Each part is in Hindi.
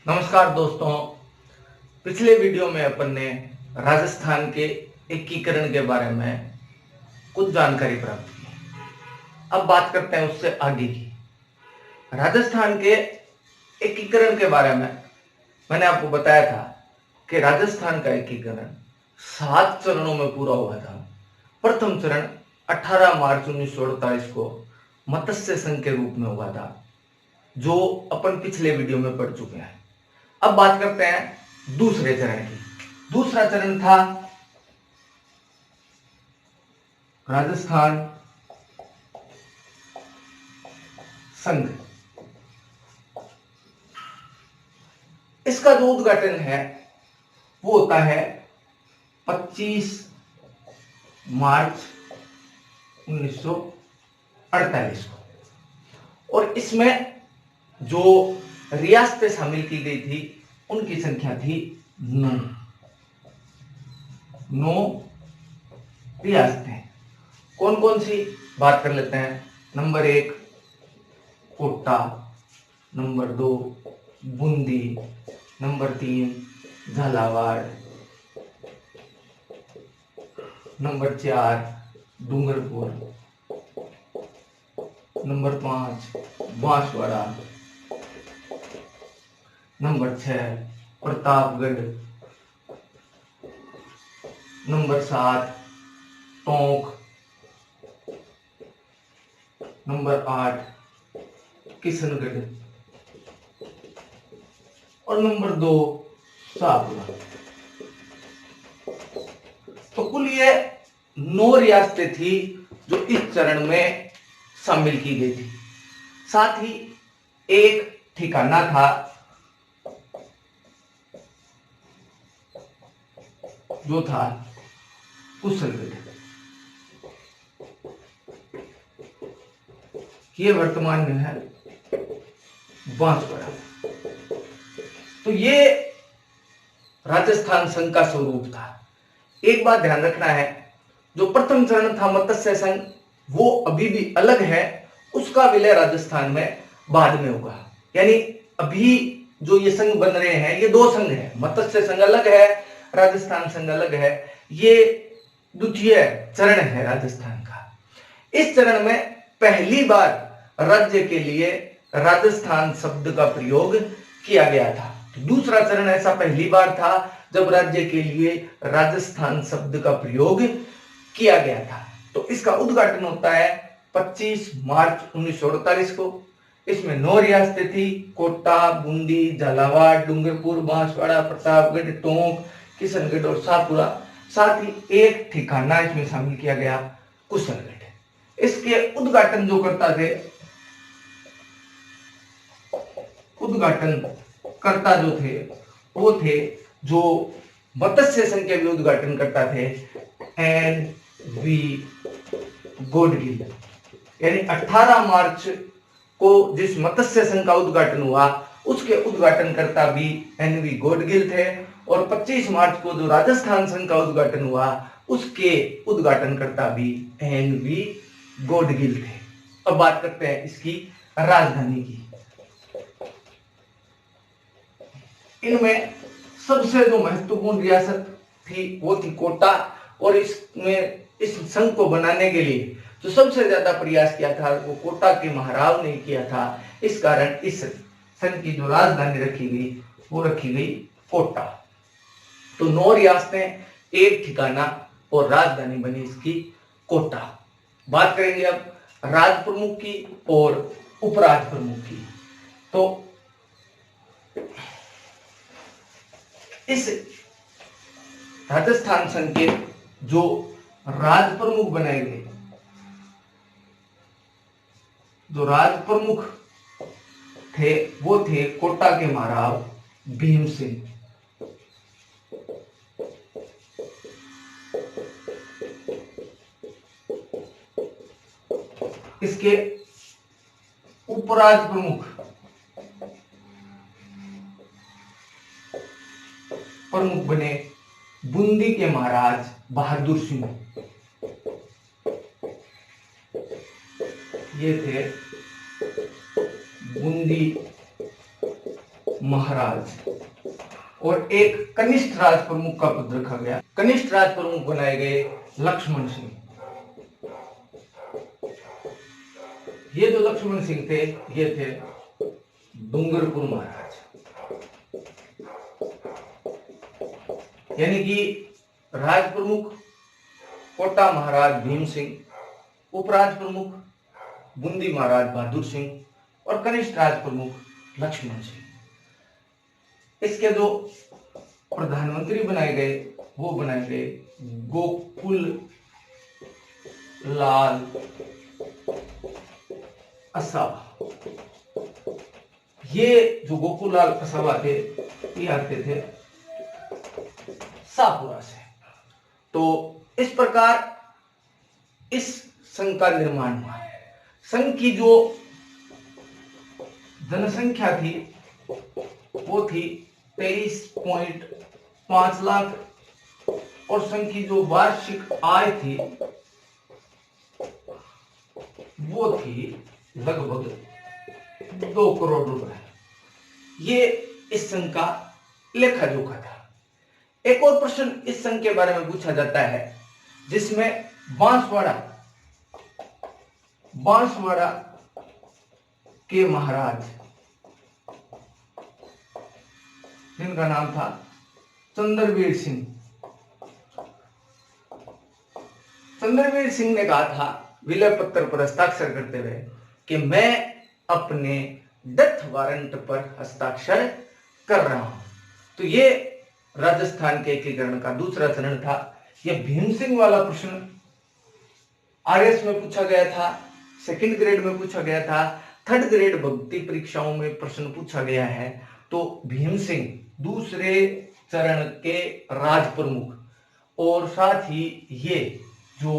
नमस्कार दोस्तों। पिछले वीडियो में अपन ने राजस्थान के एकीकरण के बारे में कुछ जानकारी प्राप्त की। अब बात करते हैं उससे आगे की। राजस्थान के एकीकरण के बारे में मैंने आपको बताया था कि राजस्थान का एकीकरण 7 चरणों में पूरा हुआ था। प्रथम चरण 18 मार्च 1948 को मत्स्य संघ के रूप में हुआ था, जो अपन पिछले वीडियो में पढ़ चुके हैं। अब बात करते हैं दूसरे चरण की। दूसरा चरण था राजस्थान संघ। इसका जो उद्घाटन है वो होता है 25 मार्च 1948 को, और इसमें जो रियासतें शामिल की गई थी उनकी संख्या थी 9 रियासतें। कौन कौन सी बात कर लेते हैं। Number 1 Kota, number 2 Bundi, number 3 Jhalawar, number 4 Dungarpur, number 5 Banswara, number 6 Pratapgarh, number 7 Tonk, number 8 Kishangarh और नंबर 2 शाहपुरा। तो कुल ये 9 रियासतें थी जो इस चरण में शामिल की गई थी। साथ ही एक ठिकाना था जो था कुशलगढ़। ये वर्तमान में है बांसवाड़ा। तो ये राजस्थान संघ का स्वरूप था। एक बात ध्यान रखना है, जो प्रथम चरण था मत्स्य संघ, वो अभी भी अलग है। उसका विलय राजस्थान में बाद में होगा। यानी अभी जो ये संघ बन रहे हैं ये 2 संघ है। मत्स्य संघ अलग है, राजस्थान संघ अलग है। ये द्वितीय चरण है राजस्थान का। इस चरण में पहली बार राज्य के लिए राजस्थान शब्द का प्रयोग किया गया था। तो दूसरा चरण ऐसा पहली बार था जब राज्य के लिए राजस्थान शब्द का प्रयोग किया गया था। तो इसका उद्घाटन होता है 25 मार्च 1948 को। इसमें 9 रियासतें थी: कोटा, बूंदी, झालावाड़, डूंगरपुर, बांसवाड़ा, प्रतापगढ़, टोंक, किशनगढ़ और शाहपुरा। साथ ही एक ठिकाना इसमें शामिल किया गया, कुशलगढ़। इसके उद्घाटन जो करता थे, उद्घाटन करता जो थे वो थे जो मत्स्य संघ के भी उद्घाटन करता थे, एन.वी. गॉडगिल। यानी 18 मार्च को जिस मत्स्य संघ का उद्घाटन हुआ उसके उद्घाटनकर्ता भी एन.वी. गॉडगिल थे, और 25 मार्च को जो राजस्थान संघ का उद्घाटन हुआ उसके उद्घाटनकर्ता भी एन.वी. गॉडगिल थे। अब बात करते हैं इसकी राजधानी की। इनमें सबसे जो महत्वपूर्ण रियासत थी वो थी कोटा, और इसमें इस संघ को बनाने के लिए जो सबसे ज्यादा प्रयास किया था वो कोटा के महाराव ने किया था। इस कारण इस संघ की जो राजधानी रखी गई वो रखी गई कोटा। तो 9 रियासतें, एक ठिकाना और राजधानी बनी इसकी कोटा। बात करेंगे अब राज प्रमुख की और उपराज प्रमुख की। तो इस राजस्थान संघ के जो राज प्रमुख बनाए गए, जो राज प्रमुख थे वो थे कोटा के महाराव भीम सिंह। इसके उपराज प्रमुख बने बूंदी के महाराज बहादुर सिंह। ये थे बूंदी महाराज और एक कनिष्ठ राज प्रमुख का पद रखा गया। कनिष्ठ राज प्रमुख बनाए गए लक्ष्मण सिंह। ये जो लक्ष्मण सिंह थे ये थे डूंगरपुर महाराज, यानी कि राज प्रमुख कोटा महाराज भीम सिंह, उपराज प्रमुख बूंदी महाराज बहादुर सिंह और कनिष्ठ राज प्रमुख लक्ष्मण सिंह। इसके जो प्रधानमंत्री बनाए गए वो बनाए गए गोकुल लाल असावा। ये जो गोकुल लाल असावा थे ये आते थे शाहपुरा से। तो इस प्रकार इस संघ का निर्माण हुआ। संघ की जो जनसंख्या थी वो थी 23.5 लाख और संघ की जो वार्षिक आय थी वो थी लगभग 2 करोड़ रुपए। ये इस संघ का लेखा जोखा था। एक और प्रश्न इस संघ के बारे में पूछा जाता है जिसमें बांसवाड़ा के महाराज जिनका नाम था चंद्रवीर सिंह। चंद्रवीर सिंह ने कहा था विलय पत्र पर हस्ताक्षर करते हुए कि मैं अपने डेथ वारंट पर हस्ताक्षर कर रहा हूं। तो ये राजस्थान के एकीकरण का दूसरा चरण था। यह भीम सिंह वाला प्रश्न आरएस में पूछा गया था, सेकंड ग्रेड में पूछा गया था, थर्ड ग्रेड भर्ती परीक्षाओं में प्रश्न पूछा गया है। तो भीम सिंह दूसरे चरण के राज प्रमुख और साथ ही ये जो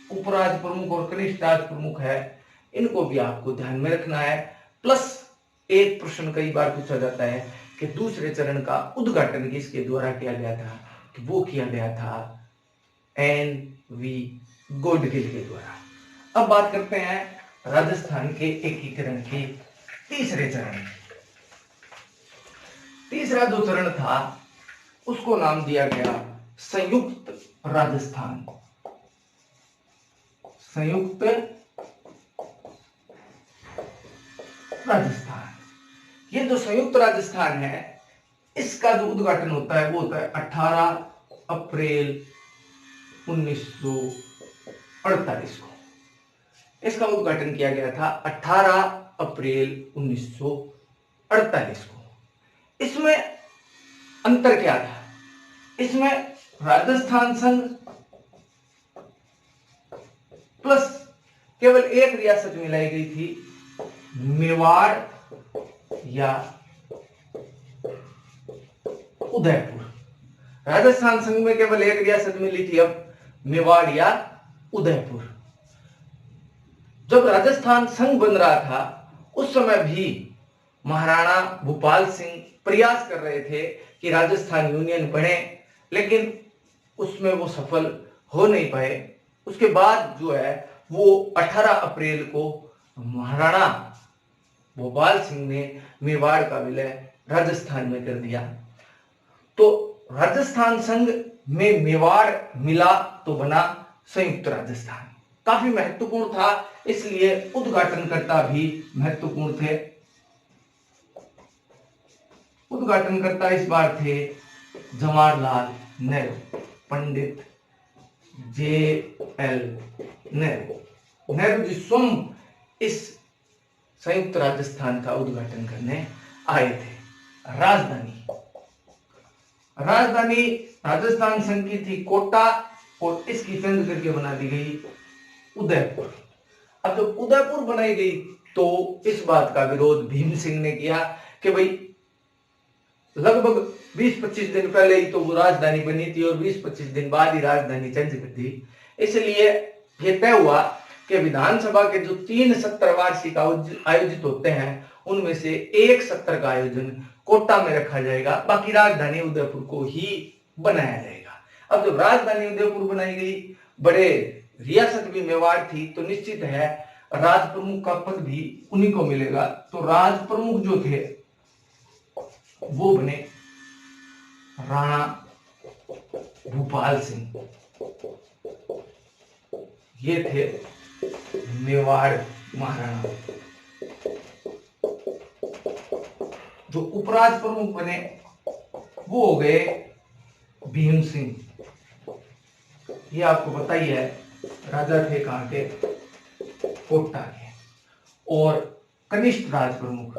उपराज प्रमुख और कनिष्ठ राज प्रमुख है इनको भी आपको ध्यान में रखना है। प्लस एक प्रश्न कई बार पूछा जाता है कि दूसरे चरण का उद्घाटन किसके द्वारा किया गया था, कि वो किया गया था एन.वी. गॉडगिल के द्वारा। अब बात करते हैं राजस्थान के एकीकरण के तीसरे चरण। तीसरा जो चरण था उसको नाम दिया गया संयुक्त राजस्थान। संयुक्त राजस्थान, ये जो संयुक्त राजस्थान है इसका जो उद्घाटन होता है वो होता है 18 अप्रैल 1948 को। इसका उद्घाटन किया गया था 18 अप्रैल 1948 को। इसमें अंतर क्या था? इसमें राजस्थान संघ प्लस केवल एक रियासत मिलाई गई थी, मेवाड़ या उदयपुर। राजस्थान संघ में केवल एक रियासत मिली थी, अब मेवाड़ या उदयपुर। जब राजस्थान संघ बन रहा था उस समय भी महाराणा भूपाल सिंह प्रयास कर रहे थे कि राजस्थान यूनियन बने, लेकिन उसमें वो सफल हो नहीं पाए। उसके बाद जो है वो 18 अप्रैल को महाराणा भोपाल सिंह ने मेवाड़ का विलय राजस्थान में कर दिया। तो राजस्थान संघ में मेवाड़ मिला तो बना संयुक्त राजस्थान। काफी महत्वपूर्ण था, इसलिए उद्घाटनकर्ता भी महत्वपूर्ण थे। उद्घाटनकर्ता इस बार थे जवाहरलाल नेहरू, पंडित जे.एल. नेहरू। नेहरू जी स्वयं इस संयुक्त राजस्थान का उद्घाटन करने आए थे। राजधानी राजस्थान संघ की थी कोटा और इसकी चेंज करके बना दी गई उदयपुर। अब जब उदयपुर बनाई गई तो इस बात का विरोध भीम सिंह ने किया कि भाई लगभग 20-25 दिन पहले ही तो वो राजधानी बनी थी और 20-25 दिन बाद ही राजधानी चेंज कर दी। इसलिए यह तय हुआ कि विधानसभा के जो 3 सत्र वार्षिक आयोजित होते हैं उनमें से एक सत्र का आयोजन कोटा में रखा जाएगा, बाकी राजधानी उदयपुर को ही बनाया जाएगा। अब जब राजधानी उदयपुर बनाई गई, बड़े रियासत भी मेवाड़ थी, तो निश्चित है राज प्रमुख का पद भी उन्हीं को मिलेगा। तो राज प्रमुख जो थे वो बने राणा भूपाल सिंह। ये थे मेवाड़ महाराणा। जो उपराज प्रमुख बने वो हो गए भीम सिंह। ये आपको पता ही है, राजा थे कहां के, कोटा के। और कनिष्ठ राज प्रमुख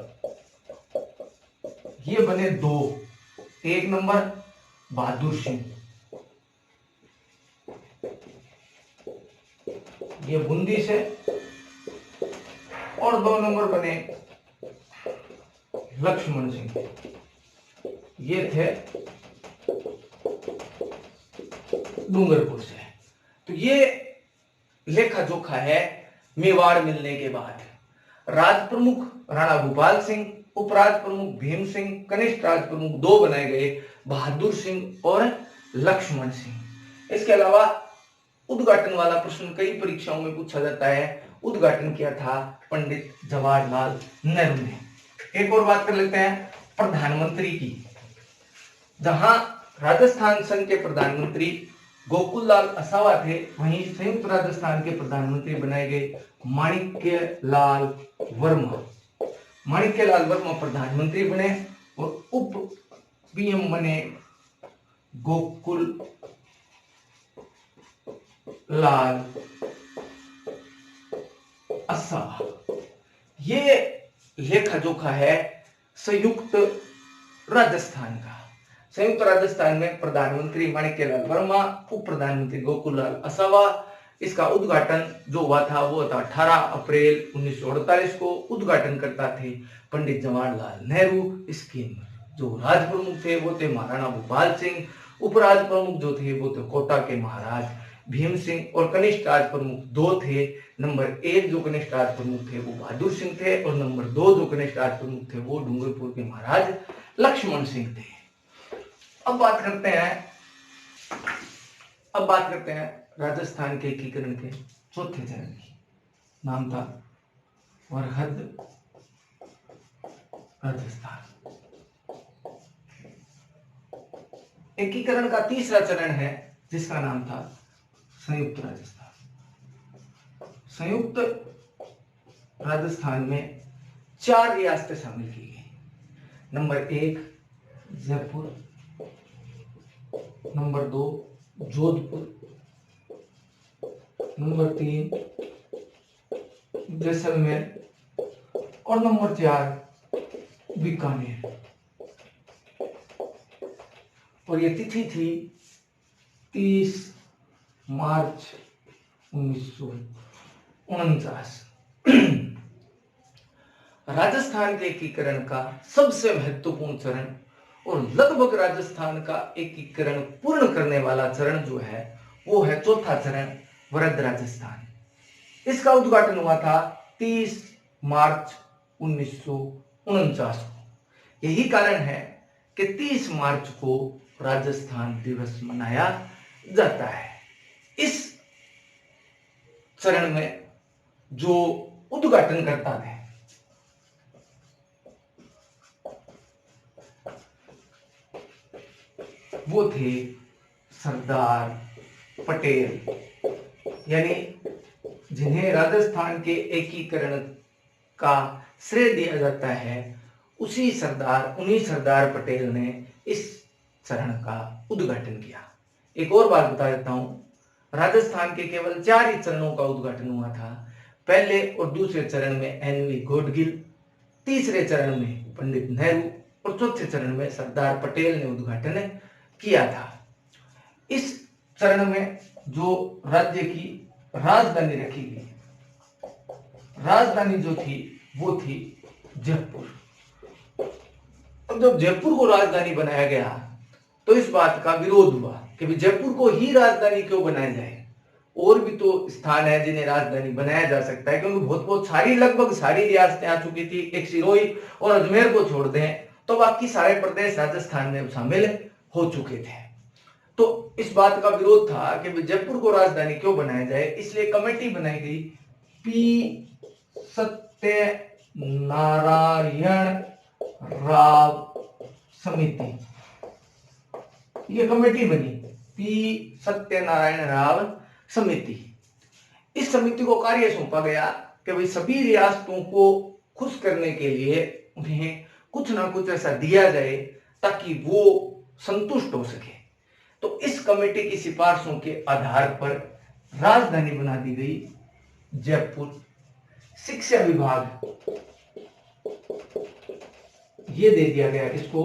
ये बने दो। एक नंबर बहादुर सिंह, ये बूंदी से। और 2 नंबर बने लक्ष्मण सिंह, ये थे डूंगरपुर से। तो ये लेखा जोखा है मेवाड़ मिलने के बाद। राज प्रमुख राणा भूपाल सिंह, उपराज प्रमुख भीम सिंह, कनिष्ठ राज प्रमुख 2 बनाए गए, बहादुर सिंह और लक्ष्मण सिंह। इसके अलावा उद्घाटन वाला प्रश्न कई परीक्षाओं में पूछा जाता है। उद्घाटन किया था पंडित जवाहरलाल नेहरू ने। एक और बात कर लेते हैं प्रधानमंत्री की। जहां राजस्थान संघ के प्रधानमंत्री गोकुललाल असावा थे, वहीं संयुक्त राजस्थान के प्रधानमंत्री बनाए गए माणिक्यलाल वर्मा। माणिक्यलाल वर्मा प्रधानमंत्री बने और उप पीएम बने गोकुल लाल असावा। ये लेखा जोखा है संयुक्त राजस्थान का। संयुक्त राजस्थान में प्रधानमंत्री माणिक्यलाल वर्मा, उप प्रधानमंत्री गोकुललाल असावा। इसका उद्घाटन जो हुआ था वो था 18 अप्रैल 1948 को। उद्घाटन करता थे पंडित जवाहरलाल नेहरू। इसके जो राज प्रमुख थे वो थे महाराणा भूपाल सिंह, उपराज प्रमुख जो थे वो थे कोटा के महाराज भीम सिंह, और कनिष्ठ राज प्रमुख 2 थे। नंबर 1 जो कनिष्ठ राज प्रमुख थे वो बहादुर सिंह थे, और नंबर 2 जो कनिष्ठ राज प्रमुख थे वो डूंगरपुर के महाराज लक्ष्मण सिंह थे। अब बात करते हैं राजस्थान के एकीकरण के चौथे चरण की। नाम था वरहद राजस्थान। एकीकरण का तीसरा चरण है जिसका नाम था संयुक्त राजस्थान। संयुक्त राजस्थान में 4 रियासतें शामिल की गई। Number 1 Jaipur, number 2 Jodhpur, number 3 Jaisalmer, और नंबर 4 बीकानेर। और ये तिथि थी 30 मार्च 1949। राजस्थान के एकीकरण का सबसे महत्वपूर्ण चरण और लगभग राजस्थान का एकीकरण पूर्ण करने वाला चरण जो है वो है चौथा चरण, वरद राजस्थान। इसका उद्घाटन हुआ था 30 मार्च 1949 को। यही कारण है कि 30 मार्च को राजस्थान दिवस मनाया जाता है। इस चरण में जो उद्घाटन करता थे वो थे सरदार पटेल, यानी जिन्हें राजस्थान के एकीकरण का श्रेय दिया जाता है। उन्हीं सरदार पटेल ने इस चरण का उद्घाटन किया। एक और बात बता देता हूं, राजस्थान के केवल 4 ही चरणों का उद्घाटन हुआ था। पहले और दूसरे चरण में एनवी गॉडगिल, तीसरे चरण में पंडित नेहरू, और चौथे चरण में सरदार पटेल ने उद्घाटन किया था। इस चरण में जो राज्य की राजधानी रखी गई, राजधानी जो थी वो थी जयपुर। अब जब जयपुर को राजधानी बनाया गया तो इस बात का विरोध हुआ कि जयपुर को ही राजधानी क्यों बनाया जाए, और भी तो स्थान है जिन्हें राजधानी बनाया जा सकता है, क्योंकि बहुत लगभग सारी रियासतें आ चुकी थी। एक सिरोही और अजमेर को छोड़ दें तो बाकी सारे प्रदेश राजस्थान में शामिल हो चुके थे। तो इस बात का विरोध था कि जयपुर को राजधानी क्यों बनाया जाए, इसलिए कमेटी बनाई गई पी सत्यनारायण राव समिति, ये कमेटी बनी पी सत्यनारायण राव समिति। इस समिति को कार्य सौंपा गया कि भाई सभी रियासतों को खुश करने के लिए उन्हें कुछ ना कुछ ऐसा दिया जाए ताकि वो संतुष्ट हो सके। तो इस कमेटी की सिफारिशों के आधार पर राजधानी बना दी गई जयपुर। शिक्षा विभाग ये दे दिया गया किसको,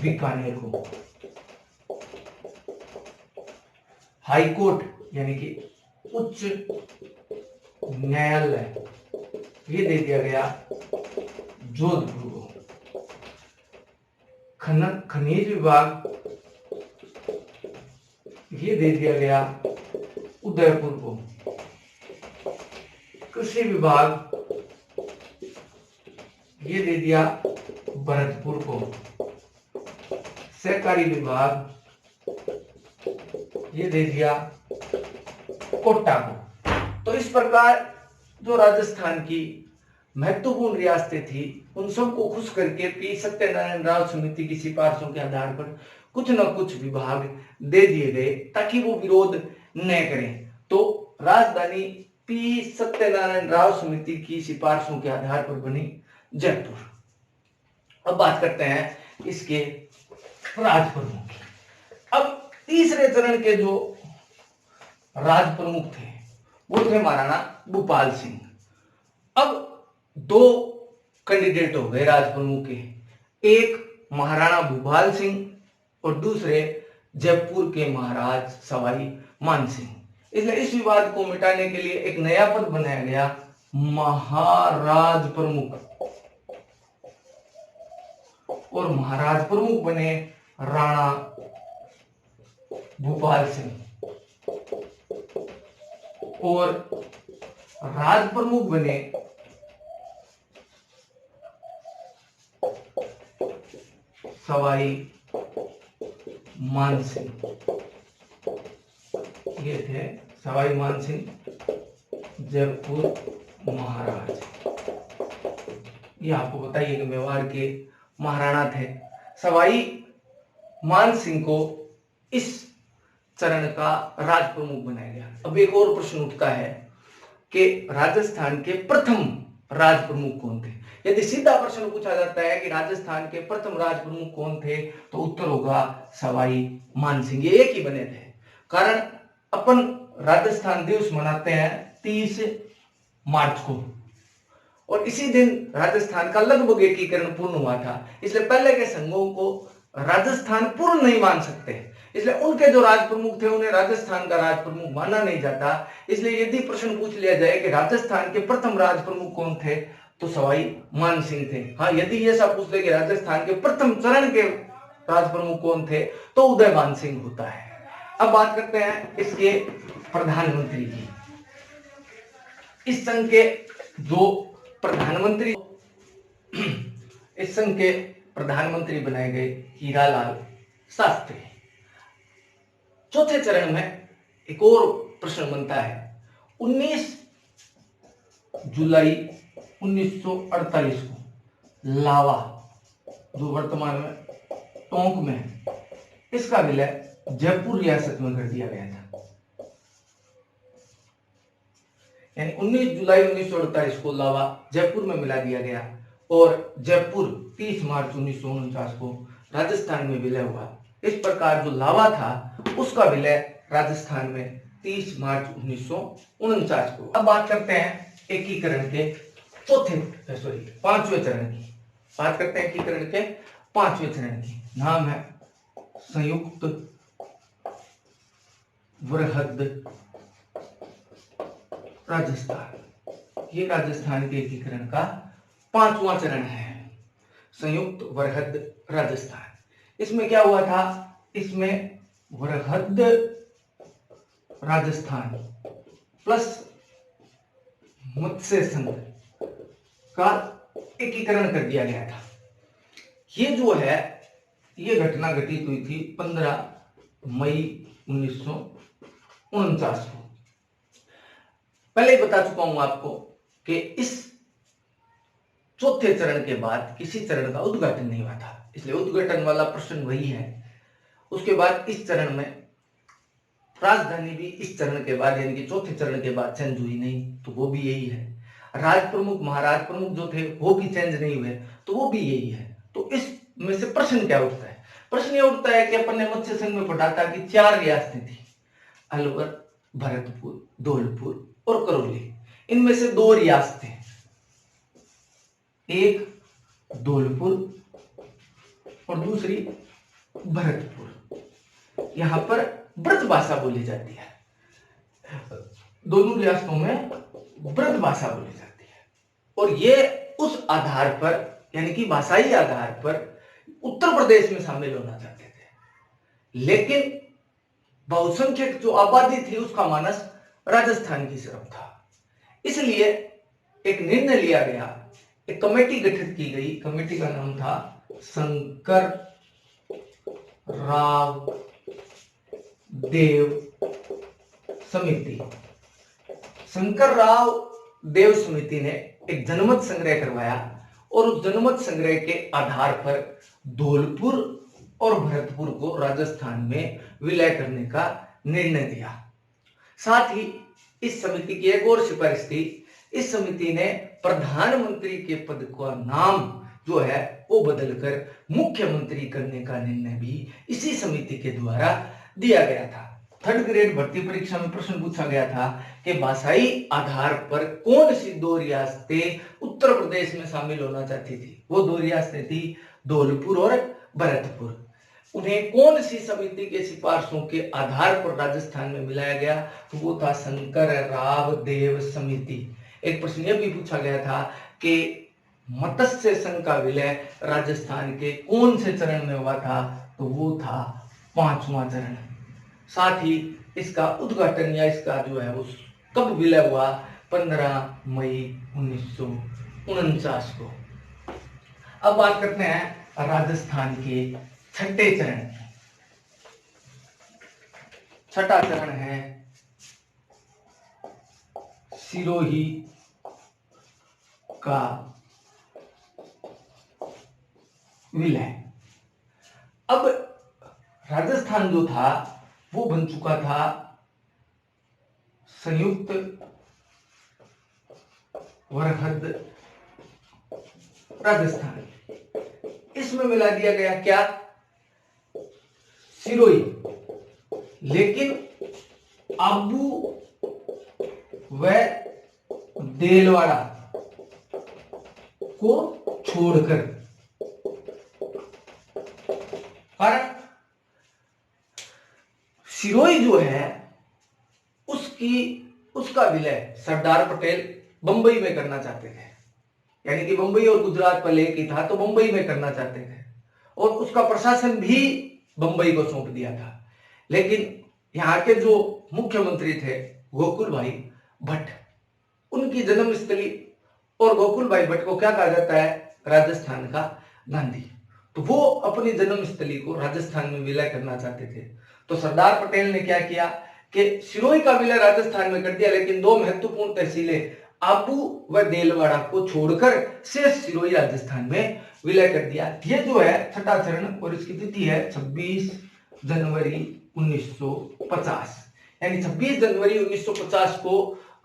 बीकानेर को। हाई कोर्ट यानी कि उच्च न्यायालय ये दे दिया गया जोधपुर को। खनिज विभाग ये दे दिया गया उदयपुर को। कृषि विभाग ये दे दिया भरतपुर को। सहकारी विभाग ये दे दिया कोटा को। तो इस प्रकार जो राजस्थान की महत्वपूर्ण रियासतें थी उन सबको खुश करके पी सत्यनारायण राव समिति की सिफारिशों के आधार पर कुछ न कुछ विभाग दे दिए गए ताकि वो विरोध न करें। तो राजधानी पी सत्यनारायण राव समिति की सिफारिशों के आधार पर बनी जयपुर। अब बात करते हैं इसके राज प्रमुख की। अब तीसरे चरण के जो राज प्रमुख थे वो थे महाराणा भूपाल सिंह। अब दो कैंडिडेट हो गए राज प्रमुख के, एक महाराणा भूपाल सिंह और दूसरे जयपुर के महाराज सवाई मानसिंह। इसलिए इस विवाद को मिटाने के लिए एक नया पद बनाया गया, महाराज प्रमुख। और महाराज प्रमुख बने राणा भूपाल सिंह और राज प्रमुख बने सवाई मानसिंह। ये थे सवाई मानसिंह जयपुर महाराज। ये आपको बताइए कि मेवाड़ के महाराणा थे। सवाई मानसिंह को इस चरण का राज प्रमुख बनाया गया। अब एक और प्रश्न उठता है कि राजस्थान के प्रथम राज प्रमुख कौन थे। यदि सीधा प्रश्न पूछा जाता है कि राजस्थान के प्रथम राज प्रमुख कौन थे तो उत्तर होगा सवाई मानसिंह। ये एक ही बने थे। कारण अपन राजस्थान दिवस मनाते हैं 30 मार्च को और इसी दिन राजस्थान का लगभग एकीकरण पूर्ण हुआ था। इसलिए पहले के संघों को राजस्थान पूर्ण नहीं मान सकते, इसलिए उनके जो राज प्रमुख थे उन्हें राजस्थान का राज प्रमुख माना नहीं जाता। इसलिए यदि प्रश्न पूछ लिया जाए कि राजस्थान के प्रथम राज प्रमुख कौन थे तो सवाई मानसिंह थे। हाँ, यदि ये सब पूछ ले कि राजस्थान के प्रथम चरण के राज प्रमुख कौन थे तो उदय मानसिंह होता है। अब बात करते हैं इसके प्रधानमंत्री की। इस संघ के जो प्रधानमंत्री इस संघ के प्रधानमंत्री बनाए गए हीरालाल शास्त्री। चौथे चरण में एक और प्रश्न बनता है। 19 जुलाई 1948 को लावा जो वर्तमान में टोंक में है, इसका विलय जयपुर रियासत में कर दिया गया था। यानी 19 जुलाई 1948 को लावा जयपुर में मिला दिया गया और जयपुर 30 मार्च 1949 को राजस्थान में विलय हुआ। इस प्रकार जो लावा था उसका विलय राजस्थान में 30 मार्च 1949 को। अब बात करते हैं एकीकरण के पांचवें चरण की। बात करते हैं एकीकरण के पांचवें चरण की। नाम है संयुक्त वृहद राजस्थान। ये राजस्थान के एकीकरण का पांचवा चरण है, संयुक्त वृहद राजस्थान। इसमें क्या हुआ था, इसमें वृहद राजस्थान प्लस मत्स्य संघ का एकीकरण कर दिया गया था। ये जो है ये घटना घटित हुई थी 15 मई 1949 को। पहले ही बता चुका हूं आपको कि इस चौथे चरण के बाद किसी चरण का उद्घाटन नहीं हुआ था, इसलिए उद्घाटन वाला प्रश्न वही है। उसके बाद इस चरण में राजधानी भी इस चरण के बाद यानी कि चौथे चरण के बाद चेंज हुई नहीं, तो वो भी यही है। राज प्रमुख महाराज प्रमुख जो थे वो भी चेंज नहीं हुए, तो वो भी यही है। तो इसमें से प्रश्न क्या उठता है? प्रश्न ये उठता है कि अपन ने मत्स्य संघ में पढ़ा था कि 4 रियासतें थी, अलवर, भरतपुर, धौलपुर और करौली। इनमें से 2 रियासतें, एक धौलपुर और दूसरी भरतपुर, यहां पर ब्रज भाषा बोली जाती है। दोनों रियासतों में ब्रज भाषा बोली जाती है, और ये उस आधार पर यानी कि भाषाई आधार पर उत्तर प्रदेश में शामिल होना चाहते थे, लेकिन बहुसंख्यक जो आबादी थी उसका मानस राजस्थान की तरफ था। इसलिए एक निर्णय लिया गया, एक कमेटी गठित की गई। कमेटी का नाम था शंकर राव देव समिति। शंकर राव देव समिति ने एक जनमत संग्रह करवाया और उस जनमत संग्रह के आधार पर धौलपुर और भरतपुर को राजस्थान में विलय करने का निर्णय दिया। साथ ही इस समिति की एक और सिफारिश थी, इस समिति ने प्रधानमंत्री के पद का नाम जो है वो बदलकर मुख्यमंत्री करने का निर्णय भी इसी समिति के द्वारा दिया गया था। 3rd ग्रेड भर्ती परीक्षा में प्रश्न पूछा गया था कि भाषाई आधार पर कौन सी 2 रियासतें उत्तर प्रदेश में शामिल होना चाहती थी। वो 2 रियासतें थी धौलपुर और भरतपुर। उन्हें कौन सी समिति के सिफारिशों के आधार पर राजस्थान में मिलाया गया, तो वो था शंकर राव देव समिति। एक प्रश्न यह भी पूछा गया था कि मत्स्य संघ का विलय राजस्थान के कौन से चरण में हुआ था, तो वो था 5वां चरण। साथ ही इसका उद्घाटन या इसका जो है वो कब विलय हुआ, 15 मई 1949 को। अब बात करते हैं राजस्थान के 6ठे चरण की। 6ठा चरण है सिरोही का विलय। अब राजस्थान जो था वो बन चुका था संयुक्त वरहद राजस्थान। इसमें मिला दिया गया क्या, सिरोही, लेकिन आबू व देलवाड़ा को छोड़कर। कारण सिरोही जो है उसका विलय सरदार पटेल बंबई में करना चाहते थे, यानी कि बंबई और गुजरात पहले एक ही था, तो बंबई में करना चाहते थे और उसका प्रशासन भी बंबई को सौंप दिया था। लेकिन यहाँ के जो मुख्यमंत्री थे गोकुल भाई भट्ट, उनकी जन्मस्थली, और गोकुल भाई भट्ट को क्या कहा जाता है, राजस्थान का गांधी, तो वो अपनी जन्मस्थली को राजस्थान में विलय करना चाहते थे। तो सरदार पटेल ने क्या किया कि सिरोही का विलय राजस्थान में कर दिया, लेकिन 2 महत्वपूर्ण तहसीलें आबू व देलवाड़ा को छोड़कर शेष सिरोही राजस्थान में विलय कर दिया। ये जो है 6ठा चरण, और इसकी तिथि है 26 जनवरी 1950। यानी 26 जनवरी 1950 को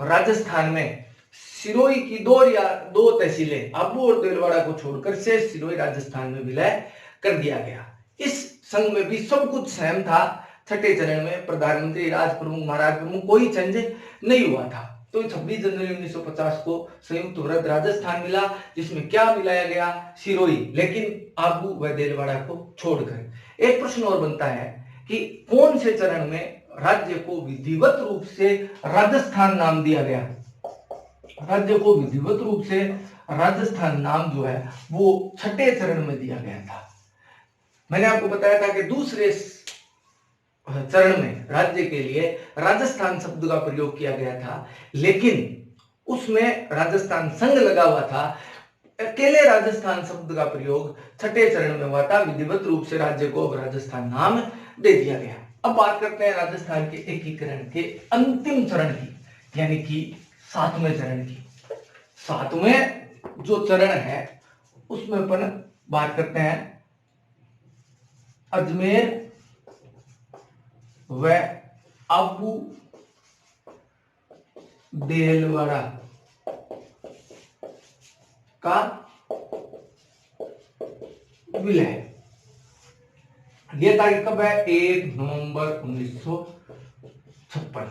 राजस्थान में सिरोही की 2 तहसीलें आबू और देलवाड़ा को छोड़कर शेष सिरोही राजस्थान में विलय कर दिया गया। इस संघ में भी सब कुछ सहम था। 6ठे चरण में प्रधानमंत्री, राज प्रमुख, महाराज प्रमुख कोई चेंज नहीं हुआ था। तो 26 जनवरी 1950 को संयुक्त वृहद राजस्थान मिला, जिसमें क्या मिलाया गया, सिरोही, लेकिन आबू व देलवाड़ा को छोड़कर। एक प्रश्न और बनता है कि कौन से चरण में राज्य को विधिवत रूप से राजस्थान नाम दिया गया। राज्य को विधिवत रूप से राजस्थान नाम जो है वो 6ठे चरण में दिया गया था। मैंने आपको बताया था कि दूसरे चरण में राज्य के लिए राजस्थान शब्द का प्रयोग किया गया था, लेकिन उसमें राजस्थान संघ लगा हुआ था। अकेले राजस्थान शब्द का प्रयोग 6ठे चरण में हुआ था। विधिवत रूप से राज्य को राजस्थान नाम दे दिया गया। अब बात करते हैं राजस्थान के एकीकरण के अंतिम चरण की, यानी कि 7वें चरण की। 7वें जो चरण है उसमें अपन बात करते हैं अजमेर व अबू देलवाड़ा का विलय। यह तारीख कब है? 1 नवंबर 1956।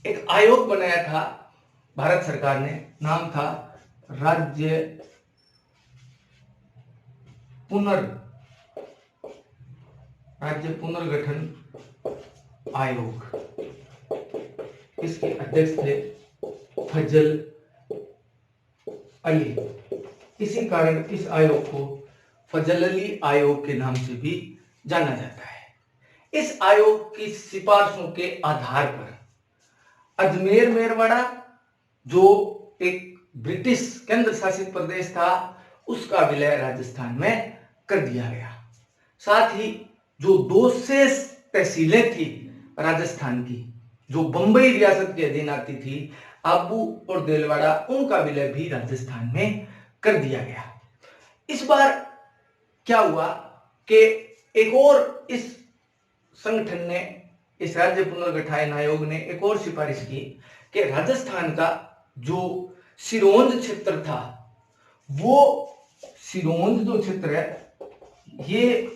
एक आयोग बनाया था भारत सरकार ने, नाम था राज्य पुनर्गठन आयोग। इसके अध्यक्ष थे फजल अली। इसी कारण इस आयोग को फजल अली आयोग के नाम से भी जाना जाता है। इस आयोग की सिफारिशों के आधार पर अजमेर मेरवाड़ा, जो एक ब्रिटिश केंद्र शासित प्रदेश था, उसका विलय राजस्थान में कर दिया गया। साथ ही जो 2 शेष तहसीलें थी राजस्थान की, जो बंबई रियासत के अधीन आती थी, आबू और देलवाड़ा, उनका विलय भी राजस्थान में कर दिया गया। इस बार क्या हुआ कि एक और इस संगठन ने, इस राज्य पुनर्गठन आयोग ने एक और सिफारिश की कि राजस्थान का जो सिरोंज क्षेत्र था, वो सिरोंज जो क्षेत्र है ये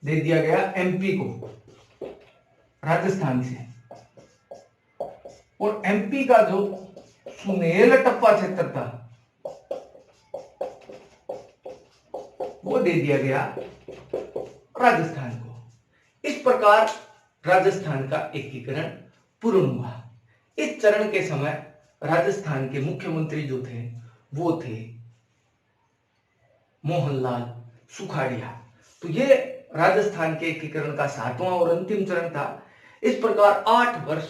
दे दिया गया एमपी को राजस्थान से, और एमपी का जो सुनेल टप्पा क्षेत्र था वो दे दिया गया राजस्थान को। इस प्रकार राजस्थान का एकीकरण पूर्ण हुआ। इस चरण के समय राजस्थान के मुख्यमंत्री जो थे वो थे मोहनलाल सुखाड़िया। तो ये राजस्थान के एकीकरण का 7वां और अंतिम चरण था। इस प्रकार 8 वर्ष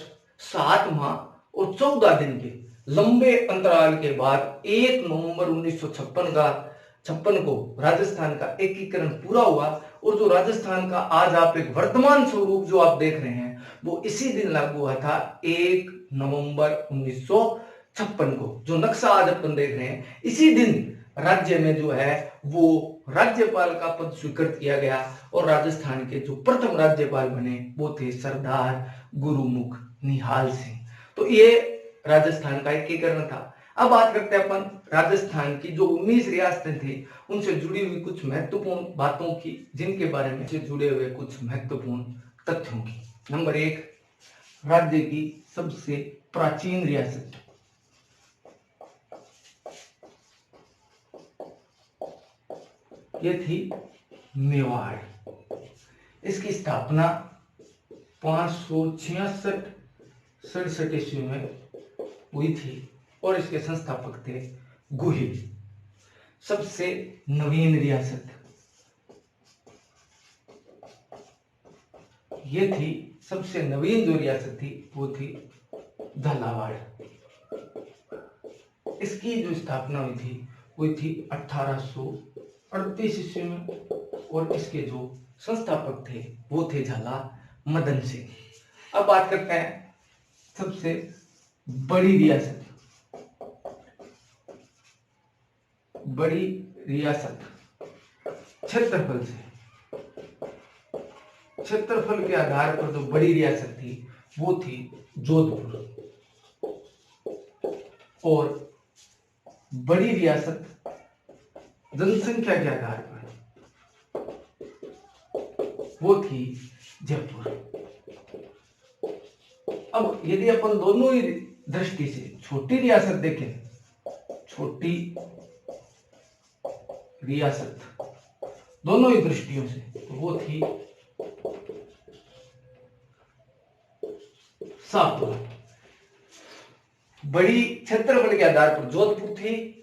7 माह और 14 दिन के लंबे अंतराल के बाद 1 नवंबर 1956 को राजस्थान का एकीकरण पूरा हुआ। और जो राजस्थान का आज आप एक वर्तमान स्वरूप जो आप देख रहे हैं वो इसी दिन लागू हुआ था, 1 नवंबर 1956 को। जो नक्शा आज अपन देख रहे हैं, इसी दिन राज्य में जो है वो राज्यपाल का पद स्वीकृत किया गया और राजस्थान के जो प्रथम राज्यपाल बने वो थे सरदार गुरुमुख निहाल सिंह। तो ये राजस्थान का एकीकरण था। अब बात करते हैं अपन राजस्थान की जो 19 रियासतें थी उनसे जुड़ी हुई कुछ महत्वपूर्ण बातों की, जिनके बारे में से जुड़े हुए कुछ महत्वपूर्ण तथ्यों की। नंबर 1, राज्य की सबसे प्राचीन रियासत ये थी मेवाड़। इसकी स्थापना 566 ईस्वी में हुई थी और इसके संस्थापक थे गुहिल। सबसे नवीन रियासत ये थी, सबसे नवीन जो रियासत थी वो थी झालावाड़। इसकी जो स्थापना हुई थी वो थी 1838 ईस्वी में और इसके जो संस्थापक थे वो थे झाला मदन सिंह। अब बात करते हैं सबसे बड़ी रियासत। बड़ी रियासत क्षेत्रफल से, क्षेत्रफल के आधार पर जो बड़ी रियासत थी वो थी जोधपुर। और बड़ी रियासत जनसंख्या के आधार पर वो थी जयपुर। अब यदि अपन दोनों ही दृष्टि से छोटी रियासत देखें, छोटी रियासत दोनों ही दृष्टियों से, तो वो थी शाहपुर। बड़ी क्षेत्रफल के आधार पर जोधपुर थी,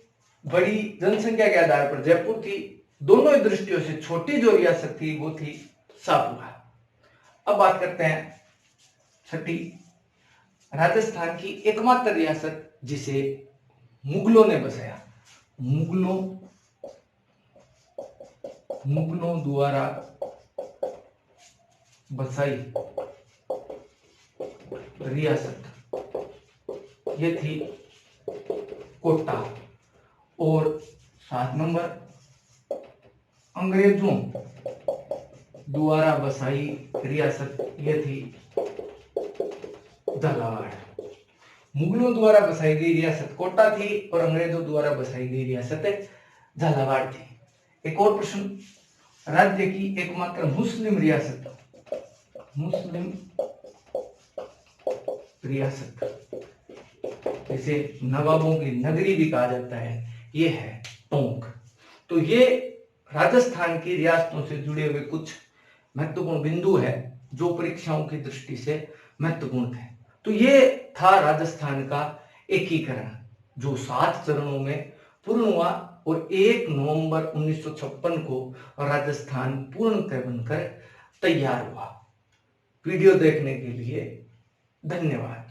बड़ी जनसंख्या के आधार पर जयपुर थी। दोनों ही दृष्टियों से छोटी जो रियासत थी वो थी शाहपुरा। अब बात करते हैं छठी, राजस्थान की एकमात्र रियासत जिसे मुगलों ने बसाया। मुगलों द्वारा बसाई रियासत ये थी कोटा। और 7 नंबर अंग्रेजों द्वारा बसाई रियासत ये थी झालावाड़। मुगलों द्वारा बसाई गई रियासत कोटा थी और अंग्रेजों द्वारा बसाई गई रियासत झालावाड़ थी। एक और प्रश्न, राज्य की एकमात्र मुस्लिम रियासत जिसे नवाबों की नगरी भी कहा जाता है, ये है टोंक। तो ये राजस्थान की रियासतों से जुड़े हुए कुछ महत्वपूर्ण बिंदु है जो परीक्षाओं की दृष्टि से महत्वपूर्ण है। तो ये था राजस्थान का एकीकरण जो 7 चरणों में पूर्ण हुआ और 1 नवंबर 1956 को राजस्थान पूर्णतः बनकर तैयार हुआ। वीडियो देखने के लिए धन्यवाद।